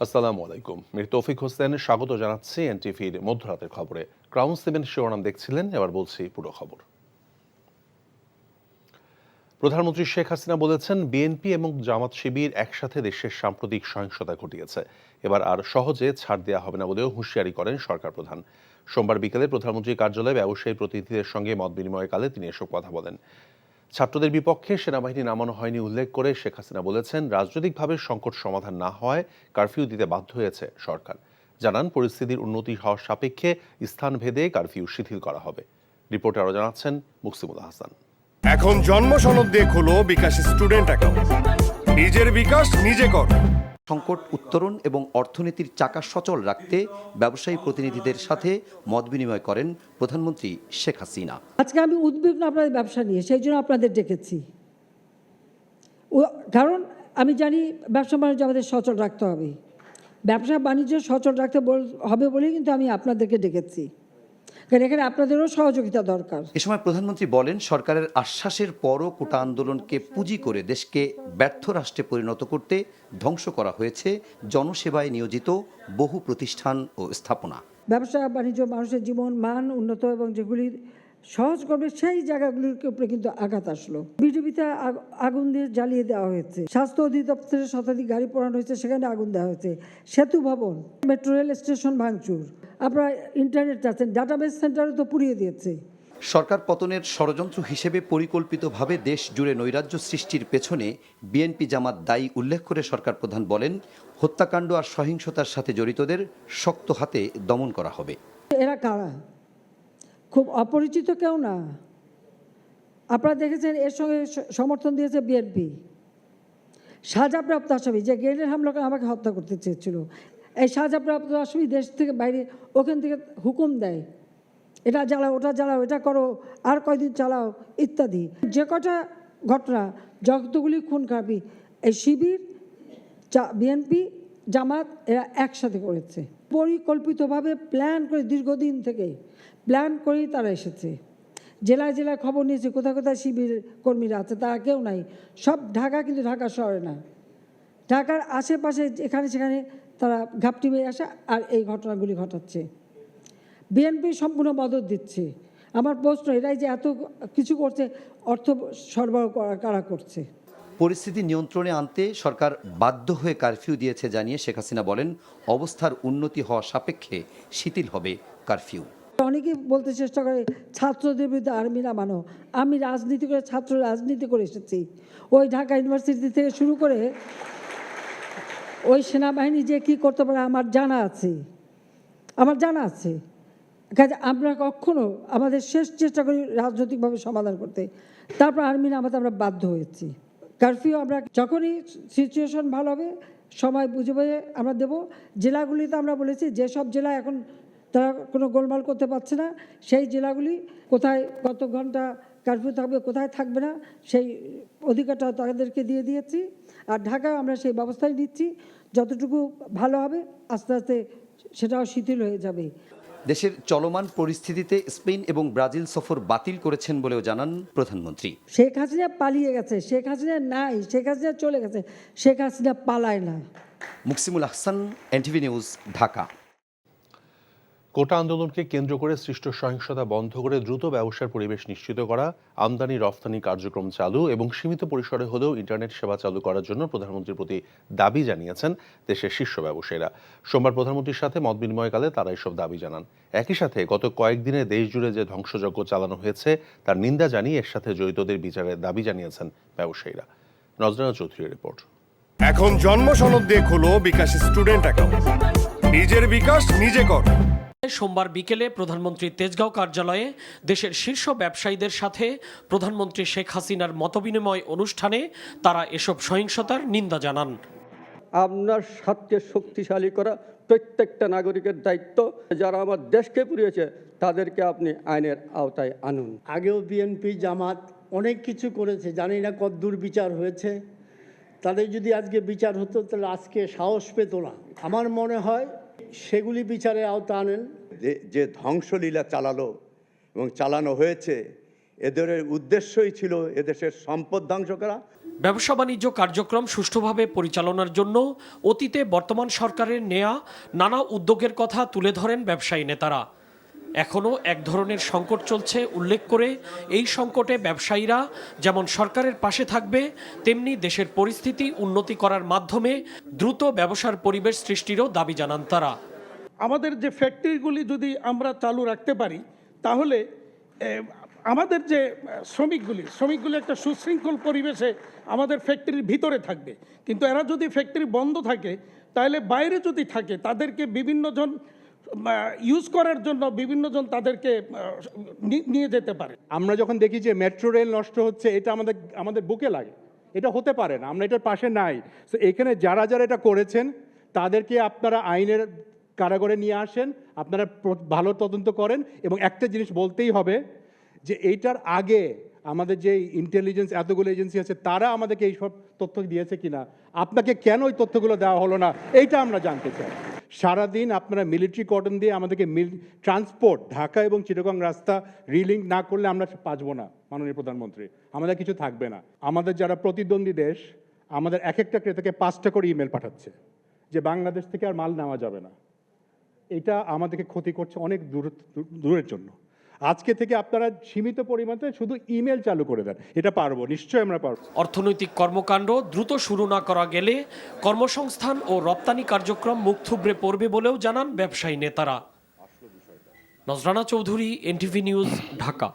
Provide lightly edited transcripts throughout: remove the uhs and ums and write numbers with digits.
আসসালামু আলাইকুম। মীর তৌফিক হোসেন স্বাগত জানাচ্ছি এনটিভির মধ্যরাতের খবরে। ক্রাউন 7 শিরোনাম দেখছিলেন, এবার বলছি পুরো খবর। প্রধানমন্ত্রী শেখ হাসিনা বলেছেন, বিএনপি এবং জামাত শিবির একসাথে দেশের সাম্প্রতিক সহিংসতা ঘটিয়েছে। এবার আর সহজে ছাড় দেওয়া হবে না বলেও হুঁশিয়ারি করেন সরকার প্রধান। সোমবার বিকেলে প্রধানমন্ত্রীর কার্যালয়ে ব্যবসায়ী প্রতিনিধিদের সঙ্গে মত বিনিময়কালে তিনি এসব কথা বলেন। ছাত্রদের বিপক্ষে সেনাবাহিনী নামানো হয়নি উল্লেখ করে শেখ হাসিনা বলেছেন, রাজনৈতিকভাবে সংকট সমাধান না হওয়ায় কারফিউ দিতে বাধ্য হয়েছে সরকার। জানান, পরিস্থিতির উন্নতি হওয়ার সাপেক্ষে স্থানভেদে কারফিউ শিথিল করা হবে। রিপোর্টে আরও জানাচ্ছেন মুকসিমুল হাসান। এখন জন্ম সনদ দিয়ে খোলো বিকাশ স্টুডেন্ট অ্যাকাউন্ট। নিজের বিকাশ নিজে কর। সংকট উত্তরণ এবং অর্থনীতির চাকা সচল রাখতে ব্যবসায়ী প্রতিনিধিদের সাথে মত বিনিময় করেন প্রধানমন্ত্রী শেখ হাসিনা। আজকে আমি উদ্বিগ্ন আপনাদের ব্যবসা নিয়ে, সেই জন্য আপনাদের ডেকেছি। কারণ আমি জানি ব্যবসা বাণিজ্য আমাদের সচল রাখতে হবে, ব্যবসা বাণিজ্য সচল রাখতে হবে বলেই কিন্তু আমি আপনাদেরকে ডেকেছি, কারণ এখানে আপনাদেরও সহযোগিতা দরকার। এ সময় প্রধানমন্ত্রী বলেন, সরকারের আশ্বাসের পরও কোটা আন্দোলনকে পুঁজি করে দেশকে ব্যর্থ রাষ্ট্রে পরিণত করতে ধ্বংস করা হয়েছে জনসেবায় নিয়োজিত বহু প্রতিষ্ঠান ও স্থাপনা। ব্যবসা বাণিজ্য মানুষের জীবন মান উন্নত এবং যেগুলি সহজ করবে সেই জায়গাগুলির উপরে কিন্তু আঘাত আসলো। বিজেপিতে আগুন দিয়ে জ্বালিয়ে দেওয়া হয়েছে, স্বাস্থ্য অধিদপ্তরের শতাধিক গাড়ি পোড়ানো হয়েছে, সেখানে আগুন দেওয়া হয়েছে, সেতু ভবন, মেট্রো রেল স্টেশন ভাঙচুর, আপনারা ইন্টারনেট চাচ্ছেন, ডাটাবেস সেন্টারও তো পুড়িয়ে দিয়েছে। সরকার পতনের ষড়যন্ত্র হিসেবে পরিকল্পিতভাবে দেশ জুড়ে নৈরাজ্য সৃষ্টির পেছনে বিএনপি জামাত দায়ী উল্লেখ করে সরকার প্রধান বলেন, হত্যাকাণ্ড আর সহিংসতার সাথে জড়িতদের শক্ত হাতে দমন করা হবে। এরা কারা? খুব অপরিচিত কেউ না। আপনারা দেখেছেন এর সঙ্গে সমর্থন দিয়েছে বিএনপি। সাজাপ্রাপ্ত আসামি যে গ্রেনেড হামলা করে আমাকে হত্যা করতে চেয়েছিল, এই সাজাপ্রাপ্ত আসামি দেশ থেকে বাইরে ওখান থেকে হুকুম দেয়, এটা জ্বালাও, ওটা জ্বালাও, এটা করো, আর কয়দিন চালাও ইত্যাদি। যে কটা ঘটনা, যতগুলি খুন খারাপি, এই শিবির, বিএনপি, জামাত এরা একসাথে করেছে। পরিকল্পিতভাবে প্ল্যান করে দীর্ঘদিন থেকে প্ল্যান করেই তারা এসেছে। জেলায় জেলায় খবর নিয়েছে কোথায় কোথায় শিবির কর্মীরা আছে, তারা কেউ নাই, সব ঢাকা, কিন্তু ঢাকা শহরে না, ঢাকার আশেপাশে এখানে সেখানে তারা ঘাপটি মেরে আসে আর এই ঘটনাগুলি ঘটাচ্ছে। বিএনপি সম্পূর্ণ মদত দিচ্ছে। আমার প্রশ্ন, এরাই যে এত কিছু করছে, অর্থ সরবরাহ কারা করছে? পরিস্থিতি নিয়ন্ত্রণে আনতে সরকার বাধ্য হয়ে কারফিউ দিয়েছে জানিয়ে শেখ হাসিনা বলেন, অবস্থার উন্নতি হওয়া সাপেক্ষে শিথিল হবে কারফিউ। অনেকেই বলতে চেষ্টা করে ছাত্রদের বিরুদ্ধে আর্মি নামানো। আমি রাজনীতি করে, ছাত্র রাজনীতি করে এসেছি। ওই ঢাকা ইউনিভার্সিটি থেকে শুরু করে ওই সেনাবাহিনী যে কী করতে পারে আমার জানা আছে, কাজে আমরা কখনো আমাদের শেষ চেষ্টা করি রাজনৈতিকভাবে সমাধান করতে, তারপর আর্মি নামাতে আমরা বাধ্য হয়েছি। কারফিউ আমরা যখনই সিচুয়েশন ভালো হবে সময় বুঝে আমরা দেব। জেলাগুলিতে আমরা বলেছি যেসব জেলা এখন তারা কোনো গোলমাল করতে পারছে না, সেই জেলাগুলি কোথায় কত ঘন্টা কারফিউ থাকবে, কোথায় থাকবে না, সেই অধিকারটা তাদেরকে দিয়ে দিয়েছি। আর ঢাকায় আমরা সেই ব্যবস্থাই নিচ্ছি, যতটুকু ভালো হবে আস্তে আস্তে সেটাও শিথিল হয়ে যাবে। দেশের চলমান পরিস্থিতিতে স্পেন এবং ব্রাজিল সফর বাতিল করেছেন বলেও জানান প্রধানমন্ত্রী। শেখ হাসিনা পালিয়ে গেছে, শেখ হাসিনা নাই, শেখ হাসিনা চলে গেছে, শেখ হাসিনা পালায় না। Muksimul Hasan, NTV news, Dhaka. Quota আন্দোলনকে কেন্দ্র করে সৃষ্ট সহিংসতা বন্ধ করে দ্রুত ব্যবসার পরিবেশ নিশ্চিত করা, আমদানি রফতানি কার্যক্রম চালু এবং সীমিত পরিসরে হলেও ইন্টারনেট সেবা চালু করার জন্য প্রধানমন্ত্রীর প্রতি দাবি জানিয়েছেন দেশের শীর্ষ ব্যবসায়ীরা। সোমবার প্রধানমন্ত্রীর সাথে মত বিনিময়কালে তারা এসব দাবি জানান। একই সাথে গত কয়েকদিনে দেশ জুড়ে যে ধ্বংসযজ্ঞ চালানো হয়েছে তার নিন্দা জানিয়ে এর সাথে জড়িতদের বিচারের দাবি জানিয়েছেন ব্যবসায়ীরা। নজরানা চৌধুরীর রিপোর্ট। এখন জন্ম সনদ দিয়ে খোলো বিকাশ স্টুডেন্ট অ্যাকাউন্ট। নিজের বিকাশ নিজে কর। সোমবার বিকেলে প্রধানমন্ত্রীর তেজগাঁও কার্যালয়ে দেশের শীর্ষ ব্যবসায়ীদের সাথে প্রধানমন্ত্রী শেখ হাসিনার মতবিনিময় অনুষ্ঠানে তারা এসব সহিংসতার নিন্দা জানান। আপনার স্বার্থকে শক্তিশালী করা প্রত্যেকটা নাগরিকের দায়িত্ব। যারা আমার দেশকে পুড়িয়েছে তাদেরকে আপনি আইনের আওতায় আনুন। আগেও বিএনপি জামাত অনেক কিছু করেছে, জানি না কতদূর বিচার হয়েছে। তাদের যদি আজকে বিচার হতো তাহলে আজকে সাহস পেত না। আমার মনে হয় সেগুলি বিচারের আওতা আনেন। যে ধ্বংসলীলা চালালো এবং চালানো হয়েছে, এদের উদ্দেশ্যই ছিল এদেশের সম্পদ ধ্বংস করা। ব্যবসা বাণিজ্য কার্যক্রম সুষ্ঠুভাবে পরিচালনার জন্য অতীতে বর্তমান সরকারের নেয়া নানা উদ্যোগের কথা তুলে ধরেন ব্যবসায়ী নেতারা। এখনও এক ধরনের সংকট চলছে উল্লেখ করে এই সংকটে ব্যবসায়ীরা যেমন সরকারের পাশে থাকবে, তেমনি দেশের পরিস্থিতি উন্নতি করার মাধ্যমে দ্রুত ব্যবসার পরিবেশ সৃষ্টিরও দাবি জানান তারা। আমাদের যে ফ্যাক্টরিগুলি যদি আমরা চালু রাখতে পারি, তাহলে আমাদের যে শ্রমিকগুলি একটা সুশৃঙ্খল পরিবেশে আমাদের ফ্যাক্টরির ভিতরে থাকবে। কিন্তু এরা যদি ফ্যাক্টরি বন্ধ থাকে, তাহলে বাইরে যদি থাকে তাদেরকে বিভিন্নজন ইউজ করার জন্য বিভিন্নজন তাদেরকে নিয়ে যেতে পারে। আমরা যখন দেখি যে মেট্রো রেল নষ্ট হচ্ছে, এটা আমাদের বুকে লাগে। এটা হতে পারে না, আমরা এটার পাশে নাই। তো এখানে যারা এটা করেছেন তাদেরকে আপনারা আইনের কারাগারে নিয়ে আসেন, আপনারা ভালো তদন্ত করেন। এবং একটা জিনিস বলতেই হবে যে এইটার আগে আমাদের যে ইন্টেলিজেন্স এতগুলো এজেন্সি আছে, তারা আমাদেরকে এইসব তথ্য দিয়েছে কিনা, আপনাকে কেন ওই তথ্যগুলো দেওয়া হলো না, এইটা আমরা জানতে চাই। সারাদিন আপনারা মিলিটারি কর্ডন দিয়ে আমাদেরকে ট্রান্সপোর্ট ঢাকা এবং চিটাগং রাস্তা রিলিঙ্ক না করলে আমরা বাঁচবো না। মাননীয় প্রধানমন্ত্রী, আমাদের কিছু থাকবে না। আমাদের যারা প্রতিদ্বন্দ্বী দেশ, আমাদের এক একটা ক্রেতাকে 5টা করে ইমেল পাঠাচ্ছে যে বাংলাদেশ থেকে আর মাল নেওয়া যাবে না। এটা আমাদেরকে ক্ষতি করছে অনেক দূরের জন্য। আজকে থেকে আপনারা সীমিত পরিমাণে শুধু ইমেল চালু করে দেন, এটা পারবো, নিশ্চয়ই আমরা পারবো। অর্থনৈতিক কর্মকাণ্ড দ্রুত শুরু না করা গেলে কর্মসংস্থান ও রপ্তানি কার্যক্রম মুখ থুবড়ে পড়বে বলেও জানান ব্যবসায়ী নেতারা। Nazrana Chowdhury, NTV news, Dhaka.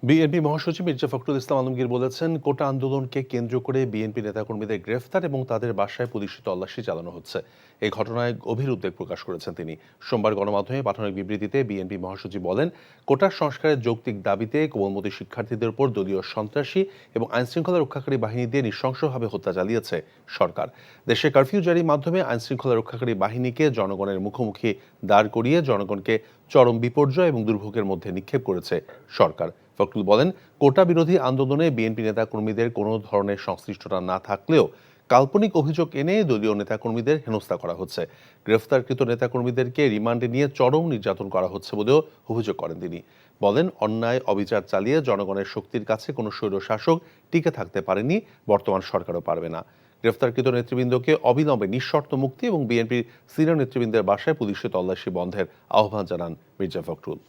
BNP মহাসচিব মির্জা ফখরুল ইসলাম আলমগীর বলেছেন, কোটা আন্দোলনকে কেন্দ্র করে বিএনপি নেতাকর্মীদের গ্রেফতার এবং তাদের বাসায় পুলিশি তল্লাশি চালানো হচ্ছে। এই ঘটনায় গভীর উদ্বেগ প্রকাশ করেছেন তিনি। সোমবার গণমাধ্যমে পাঠানো বিবৃতিতে বিএনপি মহাসচিব বলেন, কোটা সংস্কারের যৌক্তিক দাবিতে কোমলমতি শিক্ষার্থীদের উপর দলীয় সন্ত্রাসী এবং আইনশৃঙ্খলা রক্ষাকারী বাহিনী দিয়ে নৃশংসভাবে হত্যা চালিয়েছে সরকার। দেশে কারফিউ জারির মাধ্যমে আইনশৃঙ্খলা রক্ষাকারী বাহিনীকে জনগণের মুখোমুখি দাঁড় করিয়ে জনগণকে চরম বিপর্যয় এবং দুর্ভোগের মধ্যে নিক্ষেপ করেছে সরকার। ফখরুল বলেন, কোটা বিরোধী আন্দোলনে বিএনপি নেতাকর্মীদের কোনো ধরনের সংশ্লিষ্টতা না থাকলেও কাল্পনিক অভিযোগ এনে দলীয় নেতাকর্মীদের হেনস্থা করা হচ্ছে। গ্রেফতারকৃত নেতাকর্মীদেরকে রিমান্ডে নিয়ে চরম নির্যাতন করা হচ্ছে বলেও অভিযোগ করেন তিনি। বলেন, অন্যায় অবিচার চালিয়ে জনগণের শক্তির কাছে কোনো স্বৈরশাসক টিকে থাকতে পারেনি, বর্তমান সরকারও পারবে না। গ্রেফতারকৃত নেতৃবৃন্দকে অবিলম্বে নিঃশর্ত মুক্তি এবং বিএনপির সিনিয়র নেতৃবৃন্দের বাসায় পুলিশি তল্লাশি বন্ধের আহ্বান জানান মির্জা ফখরুল।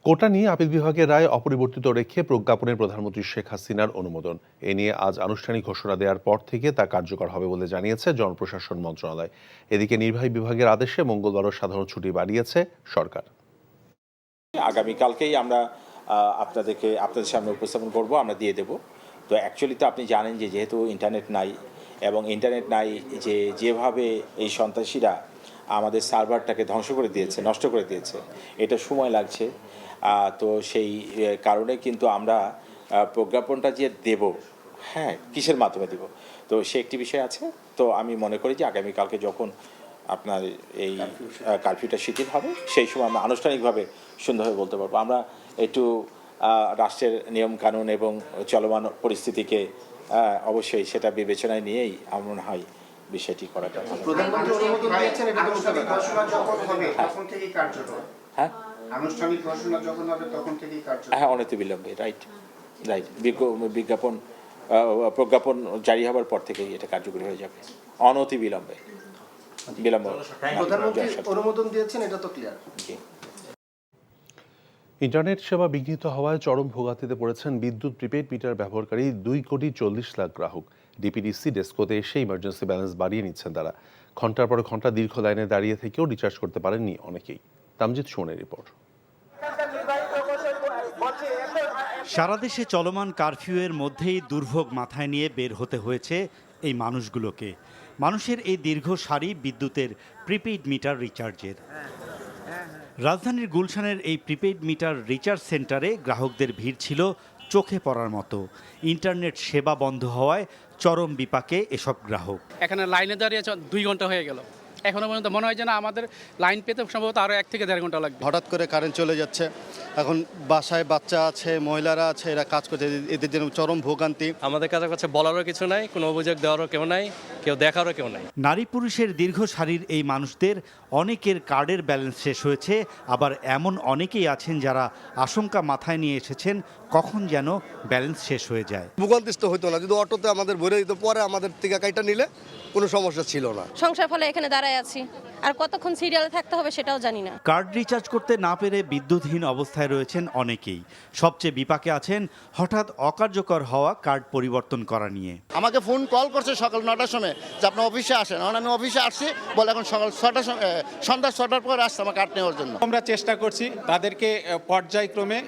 কোটা নিয়ে আপিল বিভাগের রায় অপরিবর্তিত রেখে প্রজ্ঞাপনের প্রধানমন্ত্রী শেখ হাসিনার অনুমোদন। এ নিয়ে আজ আনুষ্ঠানিক ঘোষণা দেওয়ার পর থেকে তা কার্যকর হবে বলে জানিয়েছে জনপ্রশাসন মন্ত্রণালয়। এদিকে নির্বাহী বিভাগের আদেশে মঙ্গলবারও সাধারণ ছুটি বাড়িয়েছে সরকার। আগামীকালকেই আমরা আপনাদের সামনে উপস্থাপন করব, আমরা দিয়ে দেব। তো অ্যাকচুয়ালি তো আপনি জানেন যে যেহেতু ইন্টারনেট নাই, এবং ইন্টারনেট নাই যেভাবে এই সন্ত্রাসীরা আমাদের সার্ভারটাকে ধ্বংস করে দিয়েছে, নষ্ট করে দিয়েছে, এটা সময় লাগছে। তো সেই কারণে কিন্তু আমরা প্রজ্ঞাপনটা যে দেব, হ্যাঁ, কিসের মাধ্যমে দেব, তো সে একটি বিষয় আছে। তো আমি মনে করি যে আগামীকালকে যখন আপনার এই কারফিউটা শিথিল হবে, সেই সময় আমরা আনুষ্ঠানিকভাবে সুন্দরভাবে বলতে পারবো। আমরা একটু রাষ্ট্রের নিয়মকানুন এবং চলমান পরিস্থিতিকে অবশ্যই সেটা বিবেচনায় নিয়েই আমার মনে হয় বিষয়টি করাটা ভালো। প্রধানমন্ত্রী অনুমোদন দিয়েছেন, এটা আনুষ্ঠানিক ঘোষণা যখন হবে তখন থেকেই কার্যকর। হ্যাঁ, আনুষ্ঠানিক ঘোষণা যখন হবে তখন থেকেই কার্যকর। হ্যাঁ, অনতি বিলম্বে, রাইট। প্রজ্ঞাপন জারি হবার পর থেকেই এটা কার্যকরী হয়ে যাবে, অনতি বিলম্বে। প্রধানমন্ত্রী অনুমোদন দিয়েছেন, এটা তো ক্লিয়ার। ইন্টারনেট সেবা বিঘ্নিত হওয়ায় চরম ভোগান্তিতে পড়েছেন বিদ্যুৎ প্রিপেড মিটার ব্যবহারকারী 2,40,00,000 গ্রাহক। ডিপিডিসি ডেস্কোতে এসে ইমার্জেন্সি ব্যালেন্স বাড়িয়ে নিচ্ছেন তারা। ঘন্টার পর ঘন্টা দীর্ঘ লাইনে দাঁড়িয়ে থেকেও রিচার্জ করতে পারেননি অনেকেই। তামজিদ সুমনের রিপোর্ট। সারা দেশে চলমান কারফিউয়ের মধ্যেই দুর্ভোগ মাথায় নিয়ে বের হতে হয়েছে এই মানুষগুলোকে। মানুষের এই দীর্ঘ সারি বিদ্যুতের প্রিপেইড মিটার রিচার্জের। রাজধানীর গুলশানের এই প্রিপেইড মিটার রিচার্জ সেন্টারে গ্রাহকদের ভিড় ছিল চোখে পড়ার মতো। ইন্টারনেট সেবা বন্ধ হওয়ায় চরম বিপাকে এসব গ্রাহক। এখানে লাইনে দাঁড়িয়ে 2 ঘন্টা হয়ে গেল, এখনো পর্যন্ত মনে হয় যে না, আমাদের লাইন পেতে সম্ভবত আরও 1 থেকে 1.5 ঘন্টা লাগবে। হঠাৎ করে কারেন্ট চলে যাচ্ছে, এখন বাসায় বাচ্চা আছে, মহিলারা আছে, এরা কাজ করতে, এদের জন্য চরম ভোগান্তি। আমাদের কাছে বলারও কিছু নাই, কোনো অভিযোগ দেওয়ারও কেউ নাই। কেউ দেখারও কেউ নাই। নারী পুরুষের দীর্ঘ সারির এই মানুষদের অনেকের কার্ডের ব্যালেন্স শেষ হয়েছে, আবার এমন অনেকেই আছেন যারা আশঙ্কা মাথায় নিয়ে এসেছেন কখন যেন ব্যালেন্স শেষ হয়ে যায়। ভূগন্তিস্থ হইতো না, যদি অটোতে আমাদের ভরে দিত, পরে আমাদের থেকে কাইটা নিলে কোনো সমস্যা ছিল না। সংসার ফলে এখানে দাঁড়ায় আছি, আর কতক্ষণ সিরিয়ালে থাকতে হবে সেটাও জানি না। কার্ড রিচার্জ করতে না পেরে বিদ্যুৎহীন অবস্থায় রয়েছেন অনেকেই। সবচেয়ে বিপাকে আছেন হঠাৎ অকার্যকর হওয়া কার্ড পরিবর্তন করা নিয়ে। আমাকে ফোন কল করছে সকাল 9টার সময় যে আপনার অফিসে আসেন। আমি অফিসে আসছি, বলে এখন সকাল 6টার সময়, সন্ধ্যা 6টার পর আসছে আমার কার্ড নেওয়ার জন্য। আমরা চেষ্টা করছি তাদেরকে পর্যায়ক্রমে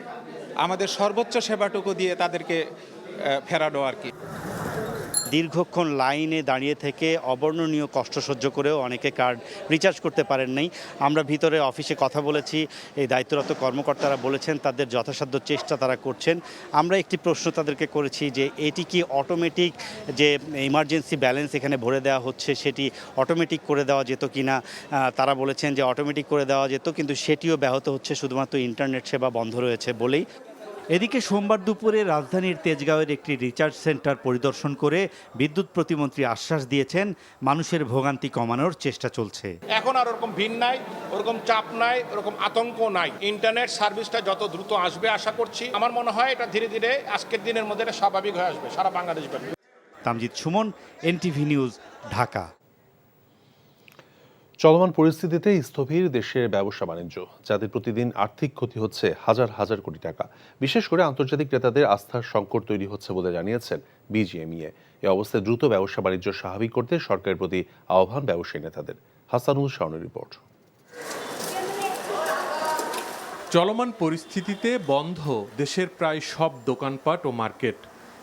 আমাদের সর্বোচ্চ সেবাটুকু দিয়ে তাদেরকে ফেরানো আর কি। দীর্ঘক্ষণ লাইনে দাঁড়িয়ে থেকে অবর্ণনীয় কষ্ট সহ্য করেও অনেকে কার্ড রিচার্জ করতে পারেন নাই। আমরা ভিতরে অফিসে কথা বলেছি, এই দায়িত্বরত কর্মকর্তারা বলেছেন তাদের যথাসাধ্য চেষ্টা তারা করছেন। আমরা একটি প্রশ্ন তাদেরকে করেছি যে এটি কি অটোমেটিক যে ইমার্জেন্সি ব্যালেন্স এখানে ভরে দেওয়া হচ্ছে সেটি অটোমেটিক করে দেওয়া যেত কি না। তারা বলেছেন যে অটোমেটিক করে দেওয়া যেত, কিন্তু সেটিও ব্যাহত হচ্ছে শুধুমাত্র ইন্টারনেট সেবা বন্ধ রয়েছে বলেই। এদিকে সোমবার দুপুরে রাজধানীর তেজগাঁওয়ের একটি রিচার্জ সেন্টার পরিদর্শন করে বিদ্যুৎ প্রতিমন্ত্রী আশ্বাস দিয়েছেন মানুষের ভোগান্তি কমানোর চেষ্টা চলছে। এখন আর ওরকম ভিড় নাই, ওরকম চাপ নাই, ওরকম আতঙ্ক নাই। ইন্টারনেট সার্ভিসটা যত দ্রুত আসবে আশা করছি। আমার মনে হয় এটা ধীরে ধীরে আজকের দিনের মধ্যে এটা স্বাভাবিক হয়ে আসবে সারা বাংলাদেশ ব্যাপী। Tamjid Suman, NTV news, Dhaka. চলমান পরিস্থিতিতে স্থবির দেশের ব্যবসা বাণিজ্য, যাদের প্রতিদিন আর্থিক ক্ষতি হচ্ছে হাজার হাজার কোটি টাকা। বিশেষ করে আন্তর্জাতিক ক্রেতাদের আস্থার সংকট তৈরি হচ্ছে বলে জানিয়েছেন বিজিএমইএ। এই অবস্থায় দ্রুত ব্যবসা বাণিজ্য স্বাভাবিক করতে সরকারের প্রতি আহ্বান ব্যবসায়ী নেতাদের। হাসানুল শাওনের রিপোর্ট। চলমান পরিস্থিতিতে বন্ধ দেশের প্রায় সব দোকানপাট ও মার্কেট।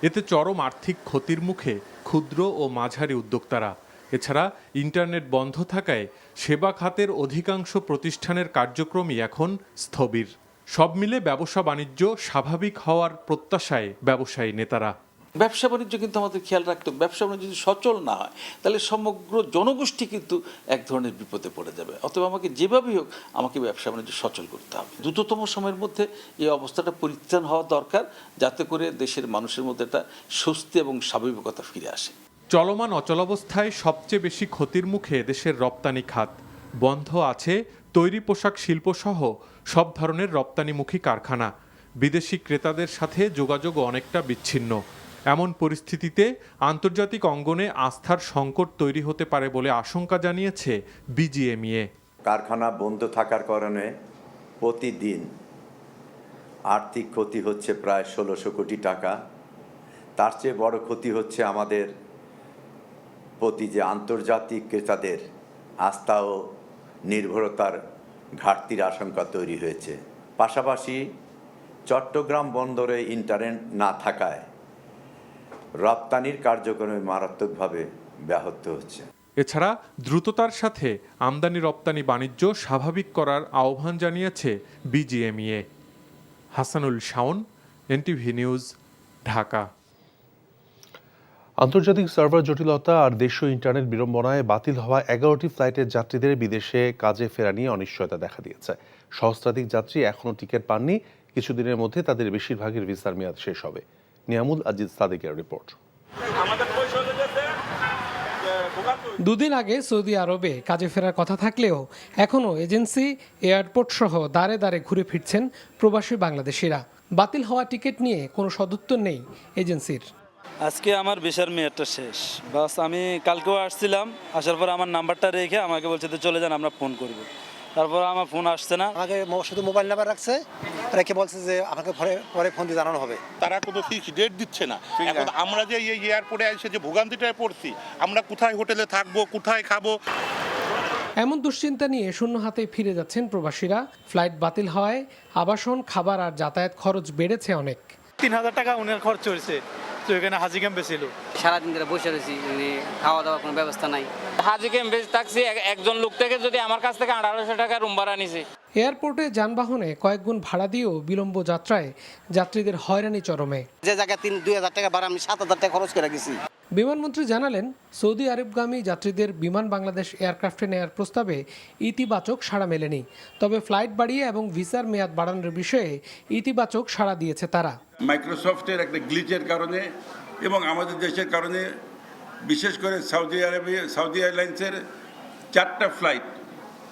এতে চরম আর্থিক ক্ষতির মুখে ক্ষুদ্র ও মাঝারি উদ্যোক্তারা। এছাড়া ইন্টারনেট বন্ধ থাকায় সেবা খাতের অধিকাংশ প্রতিষ্ঠানের কার্যক্রমই এখন স্থবির। সব মিলে ব্যবসা বাণিজ্য স্বাভাবিক হওয়ার প্রত্যাশায় ব্যবসায়ী নেতারা। ব্যবসা বাণিজ্য কিন্তু আমাদের খেয়াল রাখতে হবে। ব্যবসা বাণিজ্য যদি সচল না হয় তাহলে সমগ্র জনগোষ্ঠী কিন্তু এক ধরনের বিপদে পড়ে যাবে। অতএব আমাকে যেভাবেই হোক আমাকে ব্যবসা বাণিজ্য সচল করতে হবে। দ্রুততম সময়ের মধ্যে এই অবস্থাটা পরিত্রাণ হওয়া দরকার, যাতে করে দেশের মানুষের মধ্যে একটা স্বস্তি এবং স্বাভাবিকতা ফিরে আসে। চলমান অচলাবস্থায় সবচেয়ে বেশি ক্ষতির মুখে দেশের রপ্তানি খাত। বন্ধ আছে তৈরি পোশাক শিল্পসহ সব ধরনের রপ্তানিমুখী কারখানা। বিদেশি ক্রেতাদের সাথে যোগাযোগ অনেকটা বিচ্ছিন্ন। এমন পরিস্থিতিতে আন্তর্জাতিক অঙ্গনে আস্থার সংকট তৈরি হতে পারে বলে আশঙ্কা জানিয়েছে বিজিএমইএ। কারখানা বন্ধ থাকার কারণে প্রতিদিন আর্থিক ক্ষতি হচ্ছে প্রায় 1600 কোটি টাকা। তার চেয়ে বড় ক্ষতি হচ্ছে আমাদের প্রতি যে আন্তর্জাতিক ক্রেতাদের আস্থা ও নির্ভরতার ঘাটতির আশঙ্কা তৈরি হয়েছে। পাশাপাশি চট্টগ্রাম বন্দরে ইন্টারনেট না থাকায় রপ্তানির কার্যক্রমে মারাত্মকভাবে ব্যাহত হচ্ছে। এছাড়া দ্রুততার সাথে আমদানি রপ্তানি বাণিজ্য স্বাভাবিক করার আহ্বান জানিয়েছে BGMEA. Hasanul Shaon, NTV news, Dhaka. আন্তর্জাতিক সার্ভার জটিলতা আর দেশীয় ইন্টারনেট বিড়ম্বনায় বাতিল হওয়া 11টি ফ্লাইটের যাত্রীদের বিদেশে কাজে ফেরা নিয়ে অনিশ্চয়তা দেখা দিয়েছে। সহস্রাধিক যাত্রী এখনও টিকিট পাননি। কিছুদিনের মধ্যে তাদের বেশিরভাগের ভিসার মেয়াদ শেষ হবে। নিয়ামুল আজিজ সাদিকের রিপোর্ট। দুদিন আগে সৌদি আরবে কাজে ফেরার কথা থাকলেও এখনও এজেন্সি, এয়ারপোর্ট সহ দাঁড়ে দাঁড়ে ঘুরে ফিরছেন প্রবাসী বাংলাদেশিরা। বাতিল হওয়া টিকিট নিয়ে কোনো সদুত্তর নেই এজেন্সির। আজকে আমার ভিসার মেয়াদটা শেষ, বাস আমি কালকেও আসছিলাম, আসার পর আমার নাম্বারটা রেখে আমাকে বলছে যে চলে যান, আমরা ফোন করব। তারপর আমার ফোন আসছে না, আমাকে শুধু মোবাইল নাম্বার রাখছে, রেখে বলছে যে আমাকে পরে ফোন দিয়ে জানানো হবে। তারা কোনো ফিক্স ডেট দিচ্ছে না। এখন আমরা যে এই এয়ারপোর্টে এসে যে ভোগান্তিটায় পড়ছি, আমরা কোথায় হোটেলে থাকবো, কোথায় খাবো, এমন দুশ্চিন্তা নিয়ে শূন্য হাতে ফিরে যাচ্ছেন প্রবাসীরা। ফ্লাইট বাতিল হওয়ায় আবাসন, খাবার আর যাতায়াত খরচ বেড়েছে অনেক। 3000 টাকা উনার খরচ হয়েছে, তো এখানে হাজি ক্যাম্পে ছিল। সারাদিন ধরে বসে রয়েছি, খাওয়া দাওয়ার কোনো ব্যবস্থা নাই। হাজি ক্যাম্পে থাকছি, একজন লোক থেকে যদি আমার কাছ থেকে 1800 টাকা রুম ভাড়া নিছে। এয়ারপোর্টে যানবাহনে কয়েক গুণ ভাড়া দিয়েও বিলম্ব যাত্রায় যাত্রীদের হয়রানি চরমে। যে জায়গায় 2000 টাকা ভাড়া, আমি 7000 টাকা খরচ করে গেছি। বিমানমন্ত্রী জানালেন, সৌদি আরবগামী যাত্রীদের বিমান বাংলাদেশ এয়ারক্রাফটে নেয়ার প্রস্তাবে ইতিবাচক সাড়া মেলেনি। তবে ফ্লাইট বাড়িয়ে এবং ভিসার মেয়াদ বাড়ানোর বিষয়ে ইতিবাচক সাড়া দিয়েছে তারা। মাইক্রোসফটের একটা গ্লিচের কারণে এবং আমাদের দেশের কারণে বিশেষ করে সৌদি এয়ারলাইন্সের 4টা ফ্লাইট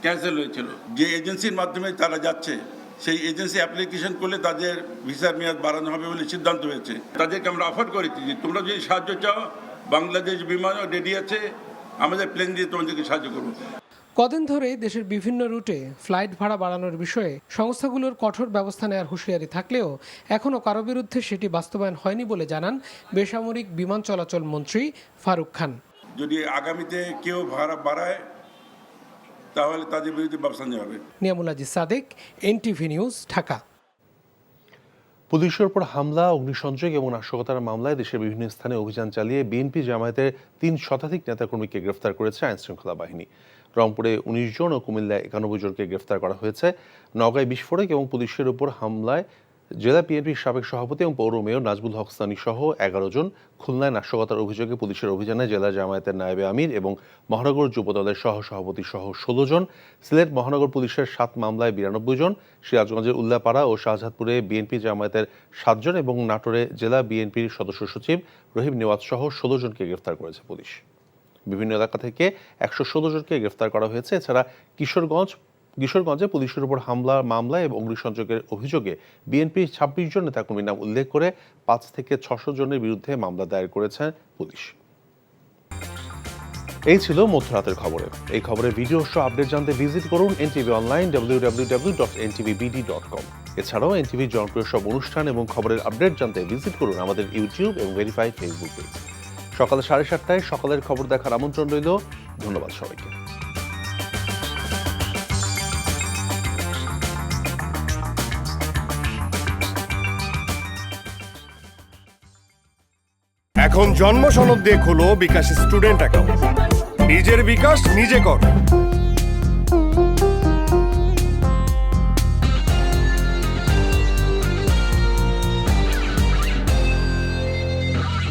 ক্যান্সেল হয়েছিল। যে এজেন্সির মাধ্যমে তারা যাচ্ছে সেই এজেন্সি অ্যাপ্লিকেশন করলে তাদের ভিসার মেয়াদ বাড়ানো হবে বলে সিদ্ধান্ত হয়েছে। তাদেরকে আমরা অফার করেছি যে তোমরা যদি সাহায্য চাও, বাংলাদেশ বিমানও রেডি আছে, আমাদের প্লেন দিয়ে তোমাদেরকে সাহায্য করবো। কদিন ধরে দেশের বিভিন্ন রুটে ফ্লাইট ভাড়া বাড়ানোর বিষয়ে সংস্থাগুলোর কঠোর ব্যবস্থা নেওয়ার হুঁশিয়ারি থাকলেও এখনও কারো বিরুদ্ধে সেটি বাস্তবায়ন হয়নি বলে জানান বেসামরিক বিমান চলাচল মন্ত্রী ফারুক খান। যদি আগামীতে কেউ ভাড়া বাড়ায় তাহলে তাদের বিরুদ্ধে ব্যবস্থা নেওয়া হবে। Niamul Aziz Sadek, NTV news, Dhaka. পুলিশের উপর হামলা, অগ্নিসংযোগ এবং নাশকতার মামলায় দেশের বিভিন্ন স্থানে অভিযান চালিয়ে বিএনপি জামায়াতের 3 শতাধিক নেতাকর্মীকে গ্রেফতার করেছে আইনশৃঙ্খলা বাহিনী। রংপুরে 19 জন ও কুমিল্লায় 91 জনকে গ্রেফতার করা হয়েছে। নওগাঁয় বিস্ফোরক এবং পুলিশের উপর হামলায় জেলা বিএনপির সাবেক সভাপতি এবং পৌর মেয়র নাজবুল হক সানি সহ 11 জন, খুলনায় নাশকতার অভিযোগে পুলিশের অভিযানে জেলা জামায়াতের নায়েবে আমির এবং মহানগর যুবদলের সহসভাপতি সহ 16 জন, সিলেট মহানগর পুলিশের 7 মামলায় 92 জন, সিরাজগঞ্জের উল্লাপাড়া ও শাহজাদপুরে বিএনপি জামায়াতের 7 জন এবং নাটোরে জেলা বিএনপির সদস্য সচিব রহিম নেওয়াজ সহ 16 জনকে গ্রেফতার করেছে পুলিশ। বিভিন্ন এলাকা থেকে 116 জনকে গ্রেফতার করা হয়েছে। এছাড়া কিশোরগঞ্জে পুলিশের উপর হামলার মামলা এবং অগ্নিসংযোগের অভিযোগে বিএনপির 26 জন নেতাকর্মীর নাম উল্লেখ করে 5 থেকে 600 জনের বিরুদ্ধে মামলা দায়ের করেছে পুলিশ। এই ছিল মধ্যরাতের খবরে। এই খবরের ভিডিও সহ আপডেট জানতে ভিজিট করুন NTV অনলাইন www.ntvbd.com। এছাড়াও NTVর জনপ্রিয় সব অনুষ্ঠান এবং খবরের আপডেট জানতে ভিজিট করুন আমাদের ইউটিউব এবং ভেরিফাইড ফেসবুক পেজ। সকাল 7:30টায় সকালের খবর দেখার আমন্ত্রণ রইল। ধন্যবাদ সবাইকে। এখন জন্ম সনদ দিয়ে খোলো বিকাশ স্টুডেন্ট অ্যাকাউন্ট। নিজের বিকাশ নিজে কর।